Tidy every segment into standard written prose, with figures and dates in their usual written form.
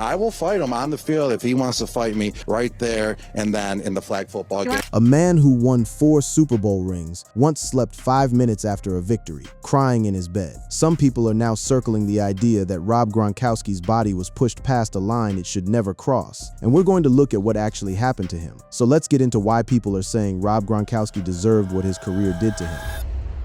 I will fight him on the field if he wants to fight me right there and then in the flag football game. A man who won 4 Super Bowl rings once slept 5 minutes after a victory, crying in his bed. Some people are now circling the idea that Rob Gronkowski's body was pushed past a line it should never cross. And we're going to look at what actually happened to him. So let's get into why people are saying Rob Gronkowski deserved what his career did to him.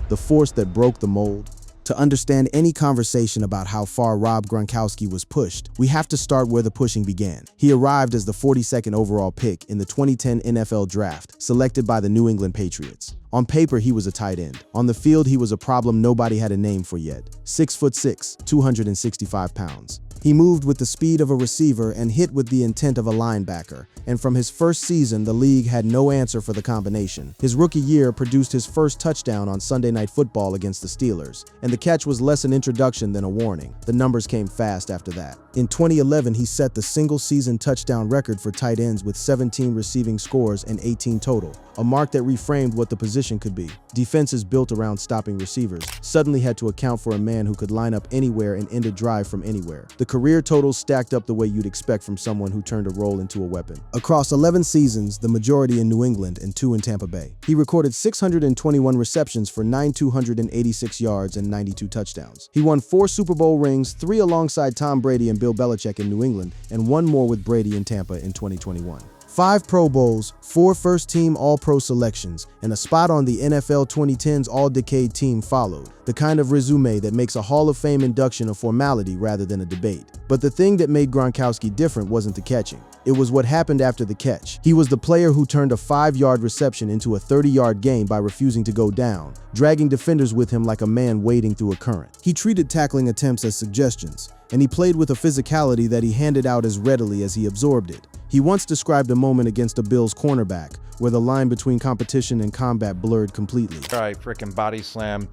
The force that broke the mold. To understand any conversation about how far Rob Gronkowski was pushed, we have to start where the pushing began. He arrived as the 42nd overall pick in the 2010 NFL Draft, selected by the New England Patriots. On paper, he was a tight end. On the field, he was a problem nobody had a name for yet. 6'6", 265 pounds. He moved with the speed of a receiver and hit with the intent of a linebacker, and from his first season, the league had no answer for the combination. His rookie year produced his first touchdown on Sunday Night Football against the Steelers, and the catch was less an introduction than a warning. The numbers came fast after that. In 2011, he set the single-season touchdown record for tight ends with 17 receiving scores and 18 total, a mark that reframed what the position could be. Defenses built around stopping receivers suddenly had to account for a man who could line up anywhere and end a drive from anywhere. The career totals stacked up the way you'd expect from someone who turned a role into a weapon. Across 11 seasons, the majority in New England and 2 in Tampa Bay, he recorded 621 receptions for 9,286 yards and 92 touchdowns. He won 4 Super Bowl rings, 3 alongside Tom Brady and Bill Belichick in New England, and 1 more with Brady in Tampa in 2021. 5 Pro Bowls, 4 first-team All-Pro selections, and a spot on the NFL 2010's All-Decade team followed, the kind of resume that makes a Hall of Fame induction a formality rather than a debate. But the thing that made Gronkowski different wasn't the catching. It was what happened after the catch. He was the player who turned a 5-yard reception into a 30-yard gain by refusing to go down, dragging defenders with him like a man wading through a current. He treated tackling attempts as suggestions, and he played with a physicality that he handed out as readily as he absorbed it. He once described a moment against a Bills cornerback where the line between competition and combat blurred completely. I freaking body slammed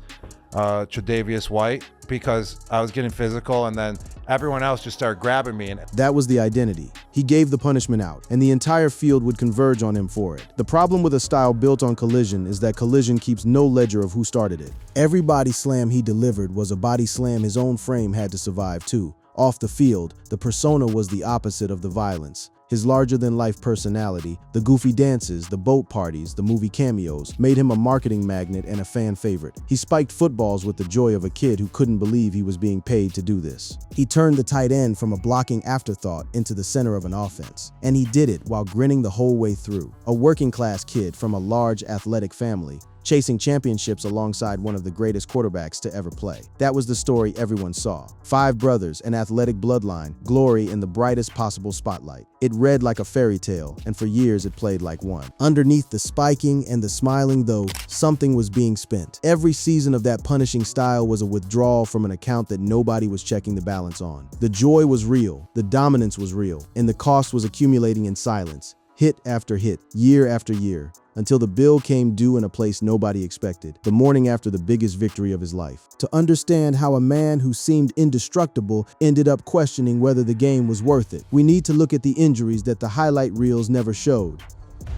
Tre'Davious White because I was getting physical, and then everyone else just started grabbing me. And that was the identity. He gave the punishment out, and the entire field would converge on him for it. The problem with a style built on collision is that collision keeps no ledger of who started it. Every body slam he delivered was a body slam his own frame had to survive too. Off the field, the persona was the opposite of the violence. His larger-than-life personality, the goofy dances, the boat parties, the movie cameos, made him a marketing magnet and a fan favorite. He spiked footballs with the joy of a kid who couldn't believe he was being paid to do this. He turned the tight end from a blocking afterthought into the center of an offense. And he did it while grinning the whole way through. A working-class kid from a large, athletic family, chasing championships alongside one of the greatest quarterbacks to ever play. That was the story everyone saw. 5 brothers, an athletic bloodline, glory in the brightest possible spotlight. It read like a fairy tale, and for years it played like one. Underneath the spiking and the smiling, though, something was being spent. Every season of that punishing style was a withdrawal from an account that nobody was checking the balance on. The joy was real, the dominance was real, and the cost was accumulating in silence. Hit after hit, year after year, until the bill came due in a place nobody expected, the morning after the biggest victory of his life. To understand how a man who seemed indestructible ended up questioning whether the game was worth it, we need to look at the injuries that the highlight reels never showed.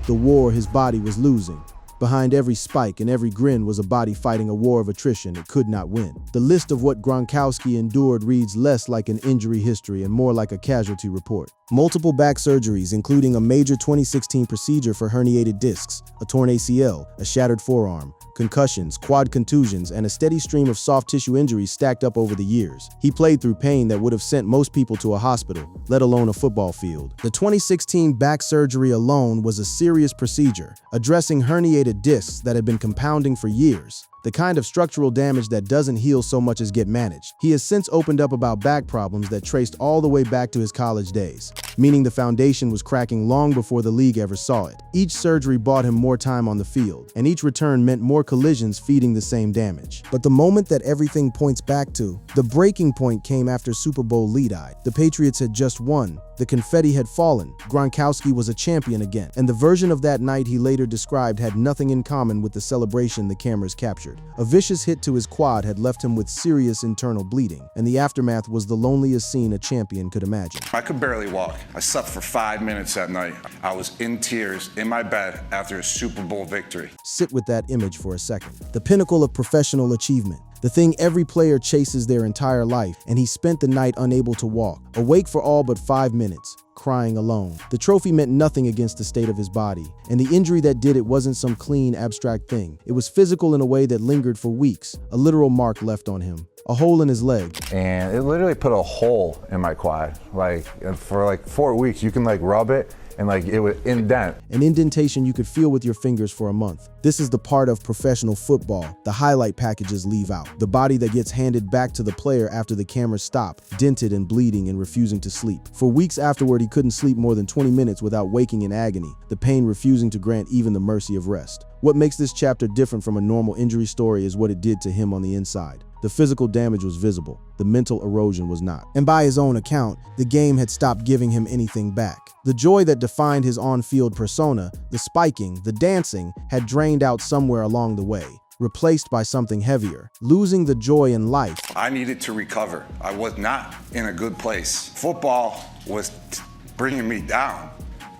The war his body was losing. Behind every spike and every grin was a body fighting a war of attrition it could not win. The list of what Gronkowski endured reads less like an injury history and more like a casualty report. Multiple back surgeries, including a major 2016 procedure for herniated discs, a torn ACL, a shattered forearm, concussions, quad contusions, and a steady stream of soft tissue injuries stacked up over the years. He played through pain that would have sent most people to a hospital, let alone a football field. The 2016 back surgery alone was a serious procedure, addressing herniated discs that had been compounding for years. The kind of structural damage that doesn't heal so much as get managed. He has since opened up about back problems that traced all the way back to his college days, meaning the foundation was cracking long before the league ever saw it. Each surgery bought him more time on the field, and each return meant more collisions feeding the same damage. But the moment that everything points back to, the breaking point came after Super Bowl lead-eyed. The Patriots had just won. The confetti had fallen. Gronkowski was a champion again, and the version of that night he later described had nothing in common with the celebration the cameras captured. A vicious hit to his quad had left him with serious internal bleeding, and the aftermath was the loneliest scene a champion could imagine. I could barely walk. I slept for 5 minutes that night. I was in tears in my bed after a Super Bowl victory. Sit with that image for a second. The pinnacle of professional achievement. The thing every player chases their entire life, and he spent the night unable to walk, awake for all but 5 minutes, crying alone. The trophy meant nothing against the state of his body, and the injury that did it wasn't some clean, abstract thing. It was physical in a way that lingered for weeks, a literal mark left on him. A hole in his leg. And it literally put a hole in my quad. And for 4 weeks, you can rub it and it would indent. An indentation you could feel with your fingers for a month. This is the part of professional football the highlight packages leave out. The body that gets handed back to the player after the cameras stop, dented and bleeding and refusing to sleep. For weeks afterward, he couldn't sleep more than 20 minutes without waking in agony, the pain refusing to grant even the mercy of rest. What makes this chapter different from a normal injury story is what it did to him on the inside. The physical damage was visible, the mental erosion was not. And by his own account, the game had stopped giving him anything back. The joy that defined his on-field persona, the spiking, the dancing, had drained out somewhere along the way, replaced by something heavier, losing the joy in life. I needed to recover. I was not in a good place. Football was bringing me down,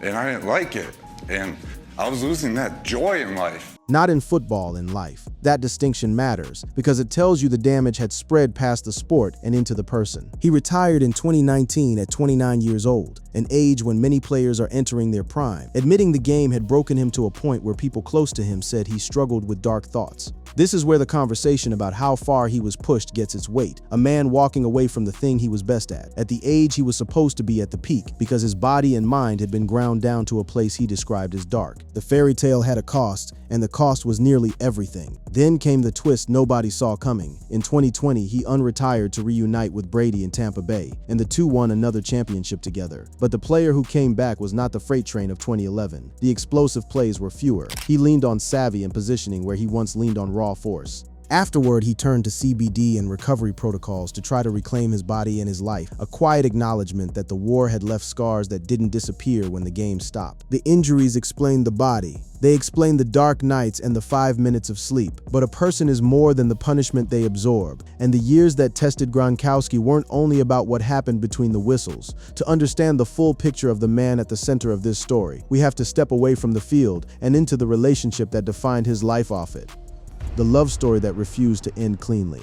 and I didn't like it. And I was losing that joy in life. Not in football, in life. That distinction matters because it tells you the damage had spread past the sport and into the person. He retired in 2019 at 29 years old, an age when many players are entering their prime, admitting the game had broken him to a point where people close to him said he struggled with dark thoughts. This is where the conversation about how far he was pushed gets its weight. A man walking away from the thing he was best at the age he was supposed to be at the peak, because his body and mind had been ground down to a place he described as dark. The fairy tale had a cost, and the cost was nearly everything. Then came the twist nobody saw coming. In 2020, he unretired to reunite with Brady in Tampa Bay, and the two won another championship together. But the player who came back was not the freight train of 2011. The explosive plays were fewer. He leaned on savvy and positioning where he once leaned on raw force. Afterward, he turned to CBD and recovery protocols to try to reclaim his body and his life, a quiet acknowledgement that the war had left scars that didn't disappear when the game stopped. The injuries explained the body. They explain the dark nights and the 5 minutes of sleep. But a person is more than the punishment they absorb. And the years that tested Gronkowski weren't only about what happened between the whistles. To understand the full picture of the man at the center of this story, we have to step away from the field and into the relationship that defined his life off it. The love story that refused to end cleanly.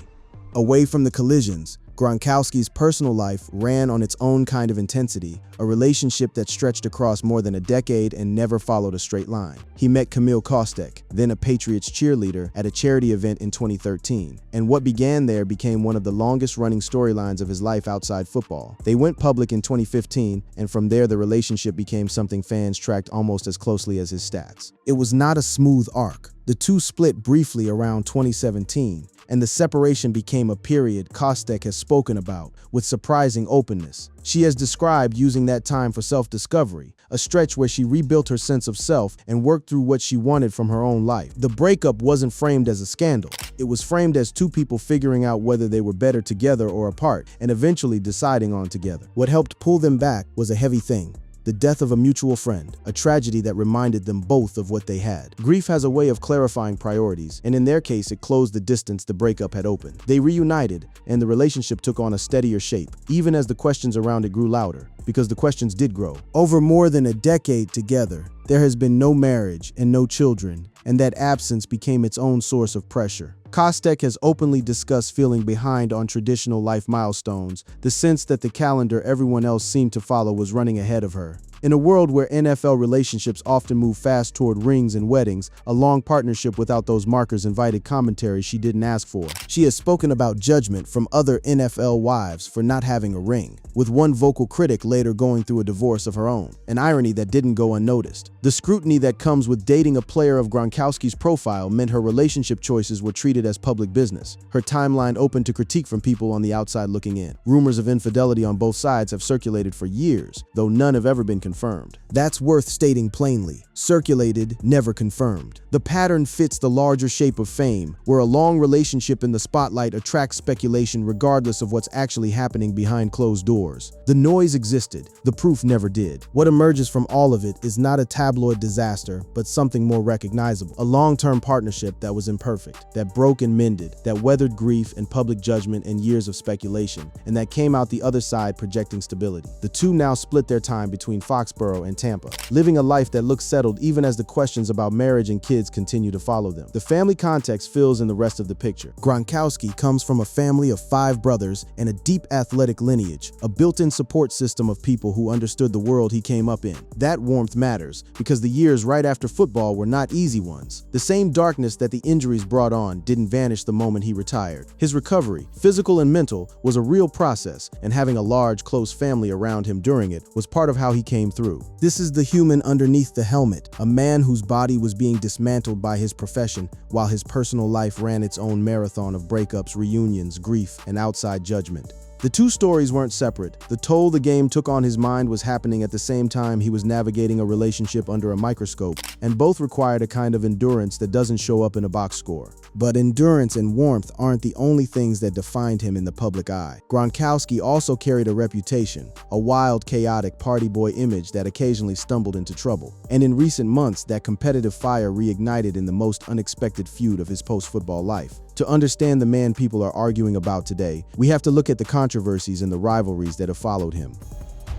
Away from the collisions, Gronkowski's personal life ran on its own kind of intensity, a relationship that stretched across more than a decade and never followed a straight line. He met Camille Kostek, then a Patriots cheerleader, at a charity event in 2013, and what began there became one of the longest-running storylines of his life outside football. They went public in 2015, and from there the relationship became something fans tracked almost as closely as his stats. It was not a smooth arc. The two split briefly around 2017, and the separation became a period Kostek has spoken about with surprising openness. She has described using that time for self-discovery, a stretch where she rebuilt her sense of self and worked through what she wanted from her own life. The breakup wasn't framed as a scandal. It was framed as two people figuring out whether they were better together or apart, and eventually deciding on together. What helped pull them back was a heavy thing. The death of a mutual friend, a tragedy that reminded them both of what they had. Grief has a way of clarifying priorities, and in their case, it closed the distance the breakup had opened. They reunited, and the relationship took on a steadier shape, even as the questions around it grew louder, because the questions did grow. Over more than a decade together, there has been no marriage and no children, and that absence became its own source of pressure. Kostek has openly discussed feeling behind on traditional life milestones, the sense that the calendar everyone else seemed to follow was running ahead of her. In a world where NFL relationships often move fast toward rings and weddings, a long partnership without those markers invited commentary she didn't ask for. She has spoken about judgment from other NFL wives for not having a ring, with one vocal critic later going through a divorce of her own, an irony that didn't go unnoticed. The scrutiny that comes with dating a player of Gronkowski's profile meant her relationship choices were treated as public business, her timeline open to critique from people on the outside looking in. Rumors of infidelity on both sides have circulated for years, though none have ever been confirmed. confirmed. That's worth stating plainly. Circulated, never confirmed. The pattern fits the larger shape of fame, where a long relationship in the spotlight attracts speculation regardless of what's actually happening behind closed doors. The noise existed, the proof never did. What emerges from all of it is not a tabloid disaster, but something more recognizable. A long-term partnership that was imperfect, that broke and mended, that weathered grief and public judgment and years of speculation, and that came out the other side projecting stability. The two now split their time between Foxborough and Tampa, living a life that looks settled even as the questions about marriage and kids continue to follow them. The family context fills in the rest of the picture. Gronkowski comes from a family of 5 brothers and a deep athletic lineage, a built-in support system of people who understood the world he came up in. That warmth matters, because the years right after football were not easy ones. The same darkness that the injuries brought on didn't vanish the moment he retired. His recovery, physical and mental, was a real process, and having a large, close family around him during it was part of how he came through. This is the human underneath the helmet, a man whose body was being dismantled by his profession while his personal life ran its own marathon of breakups, reunions, grief, and outside judgment. The two stories weren't separate. The toll the game took on his mind was happening at the same time he was navigating a relationship under a microscope, and both required a kind of endurance that doesn't show up in a box score. But endurance and warmth aren't the only things that defined him in the public eye. Gronkowski also carried a reputation, a wild, chaotic party boy image that occasionally stumbled into trouble. And in recent months, that competitive fire reignited in the most unexpected feud of his post-football life. To understand the man people are arguing about today, we have to look at the controversies and the rivalries that have followed him.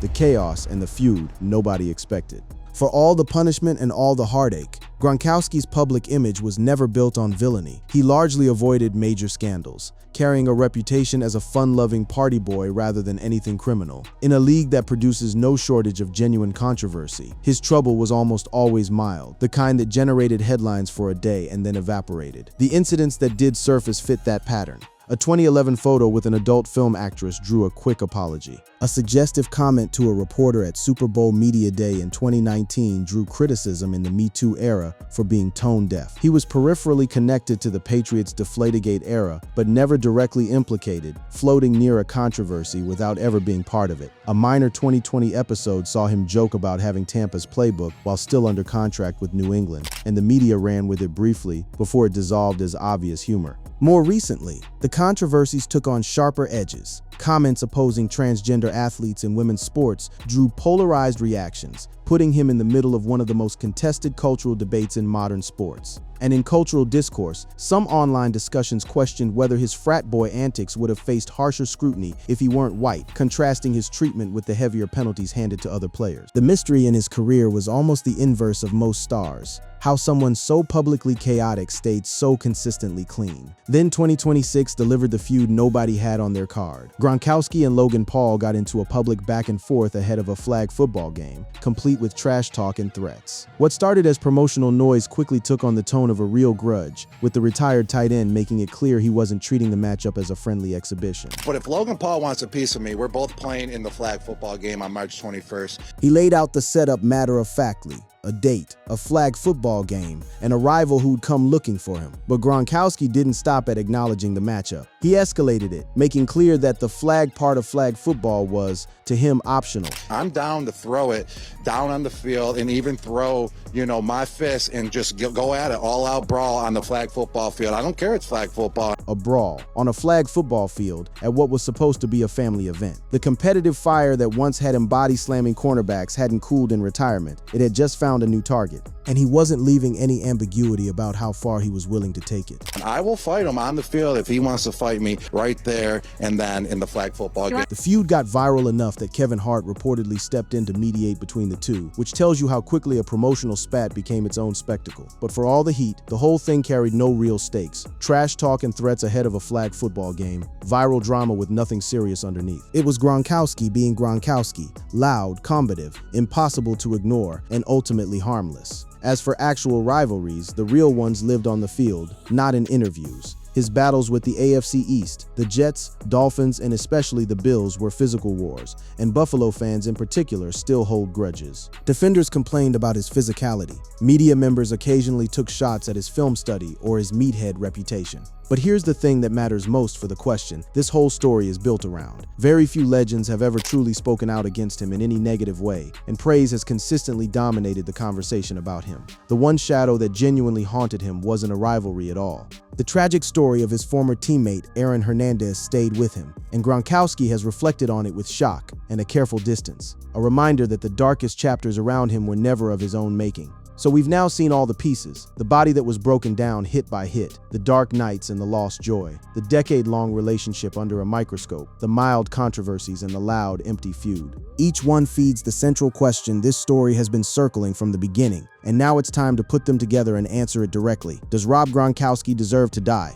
The chaos and the feud nobody expected. For all the punishment and all the heartache, Gronkowski's public image was never built on villainy. He largely avoided major scandals, carrying a reputation as a fun-loving party boy rather than anything criminal. In a league that produces no shortage of genuine controversy, his trouble was almost always mild, the kind that generated headlines for a day and then evaporated. The incidents that did surface fit that pattern. A 2011 photo with an adult film actress drew a quick apology. A suggestive comment to a reporter at Super Bowl Media Day in 2019 drew criticism in the Me Too era for being tone deaf. He was peripherally connected to the Patriots' Deflategate era, but never directly implicated, floating near a controversy without ever being part of it. A minor 2020 episode saw him joke about having Tampa's playbook while still under contract with New England, and the media ran with it briefly before it dissolved as obvious humor. More recently, the controversies took on sharper edges. Comments opposing transgender athletes in women's sports drew polarized reactions, putting him in the middle of one of the most contested cultural debates in modern sports. And in cultural discourse, some online discussions questioned whether his frat boy antics would have faced harsher scrutiny if he weren't white, contrasting his treatment with the heavier penalties handed to other players. The mystery in his career was almost the inverse of most stars. How someone so publicly chaotic stayed so consistently clean. Then 2026 delivered the feud nobody had on their card. Gronkowski and Logan Paul got into a public back and forth ahead of a flag football game, complete with trash talk and threats. What started as promotional noise quickly took on the tone of a real grudge, with the retired tight end making it clear he wasn't treating the matchup as a friendly exhibition. But if Logan Paul wants a piece of me, we're both playing in the flag football game on March 21st. He laid out the setup matter-of-factly. A date, a flag football game, and a rival who'd come looking for him. But Gronkowski didn't stop at acknowledging the matchup. He escalated it, making clear that the flag part of flag football was, to him, optional. I'm down to throw it down on the field and even throw, my fist and just go at it, all-out brawl on the flag football field. I don't care it's flag football. A brawl on a flag football field at what was supposed to be a family event. The competitive fire that once had him body-slamming cornerbacks hadn't cooled in retirement. It had just found a new target. And he wasn't leaving any ambiguity about how far he was willing to take it. And I will fight him on the field if he wants to fight me right there and then in the flag football game. The feud got viral enough that Kevin Hart reportedly stepped in to mediate between the two, which tells you how quickly a promotional spat became its own spectacle. But for all the heat, the whole thing carried no real stakes. Trash talk and threats ahead of a flag football game, viral drama with nothing serious underneath. It was Gronkowski being Gronkowski, loud, combative, impossible to ignore, and ultimately harmless. As for actual rivalries, the real ones lived on the field, not in interviews. His battles with the AFC East, the Jets, Dolphins, and especially the Bills were physical wars, and Buffalo fans in particular still hold grudges. Defenders complained about his physicality. Media members occasionally took shots at his film study or his meathead reputation. But here's the thing that matters most for the question this whole story is built around. Very few legends have ever truly spoken out against him in any negative way, and praise has consistently dominated the conversation about him. The one shadow that genuinely haunted him wasn't a rivalry at all. The tragic story of his former teammate, Aaron Hernandez, stayed with him, and Gronkowski has reflected on it with shock and a careful distance, a reminder that the darkest chapters around him were never of his own making. So we've now seen all the pieces, the body that was broken down hit by hit, the dark nights and the lost joy, the decade-long relationship under a microscope, the mild controversies and the loud, empty feud. Each one feeds the central question this story has been circling from the beginning, and now it's time to put them together and answer it directly. Does Rob Gronkowski deserve to die?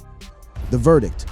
The verdict.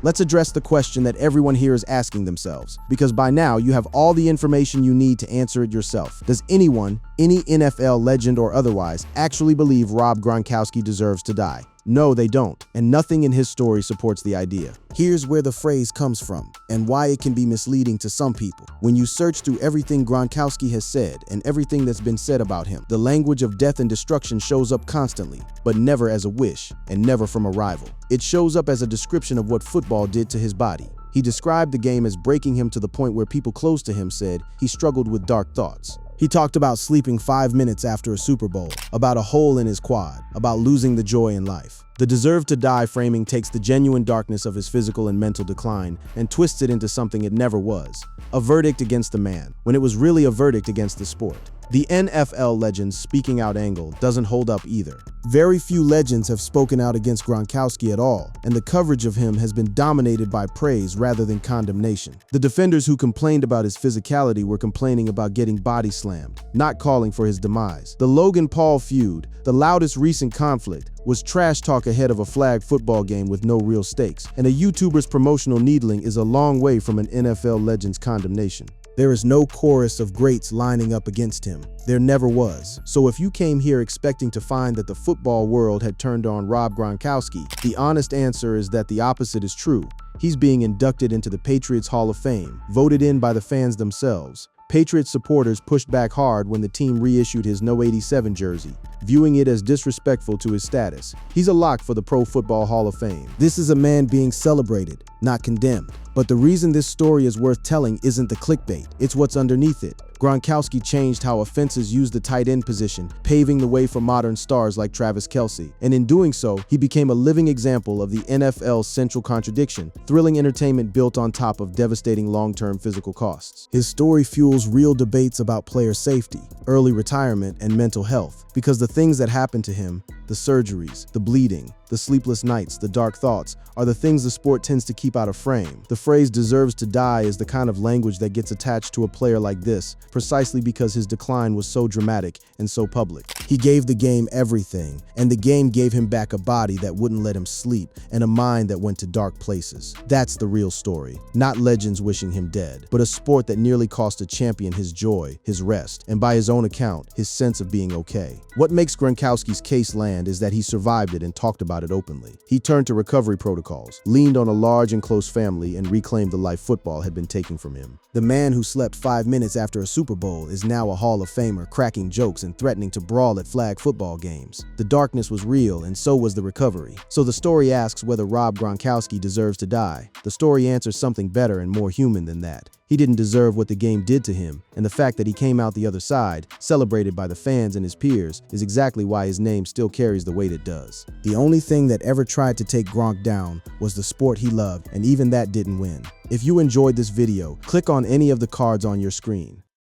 Let's address the question that everyone here is asking themselves, because by now you have all the information you need to answer it yourself. Does anyone, any NFL legend or otherwise, actually believe Rob Gronkowski deserves to die? No, they don't, and nothing in his story supports the idea. Here's where the phrase comes from, and why it can be misleading to some people. When you search through everything Gronkowski has said and everything that's been said about him, the language of death and destruction shows up constantly, but never as a wish, and never from a rival. It shows up as a description of what football did to his body. He described the game as breaking him to the point where people close to him said he struggled with dark thoughts. He talked about sleeping 5 minutes after a Super Bowl, about a hole in his quad, about losing the joy in life. The deserve to die framing takes the genuine darkness of his physical and mental decline and twists it into something it never was, a verdict against the man, when it was really a verdict against the sport. The NFL legend's speaking out angle doesn't hold up either. Very few legends have spoken out against Gronkowski at all, and the coverage of him has been dominated by praise rather than condemnation. The defenders who complained about his physicality were complaining about getting body slammed, not calling for his demise. The Logan Paul feud, the loudest recent conflict, was trash talk ahead of a flag football game with no real stakes, and a YouTuber's promotional needling is a long way from an NFL legend's condemnation. There is no chorus of greats lining up against him. There never was. So if you came here expecting to find that the football world had turned on Rob Gronkowski, the honest answer is that the opposite is true. He's being inducted into the Patriots Hall of Fame, voted in by the fans themselves. Patriots supporters pushed back hard when the team reissued his No. 87 jersey, viewing it as disrespectful to his status. He's a lock for the Pro Football Hall of Fame. This is a man being celebrated, not condemned. But the reason this story is worth telling isn't the clickbait, it's what's underneath it. Gronkowski changed how offenses use the tight end position, paving the way for modern stars like Travis Kelce. And in doing so, he became a living example of the NFL's central contradiction, thrilling entertainment built on top of devastating long-term physical costs. His story fuels real debates about player safety, early retirement, and mental health, because the things that happened to him, the surgeries, the bleeding, the sleepless nights, the dark thoughts, are the things the sport tends to keep out of frame. The phrase deserves to die is the kind of language that gets attached to a player like this, precisely because his decline was so dramatic and so public. He gave the game everything, and the game gave him back a body that wouldn't let him sleep and a mind that went to dark places. That's the real story. Not legends wishing him dead, but a sport that nearly cost a champion his joy, his rest, and by his own account, his sense of being okay. What makes Gronkowski's case land is that he survived it and talked about it openly. He turned to recovery protocols, leaned on a large and close family, and reclaimed the life football had been taken from him. The man who slept 5 minutes after a Super Bowl is now a Hall of Famer, cracking jokes and threatening to brawl at flag football games. The darkness was real, and so was the recovery. So the story asks whether Rob Gronkowski deserves to die. The story answers something better and more human than that. He didn't deserve what the game did to him, and the fact that he came out the other side, celebrated by the fans and his peers, is exactly why his name still carries the weight it does. The only thing that ever tried to take Gronk down was the sport he loved, and even that didn't win. If you enjoyed this video, click on any of the cards on your screen.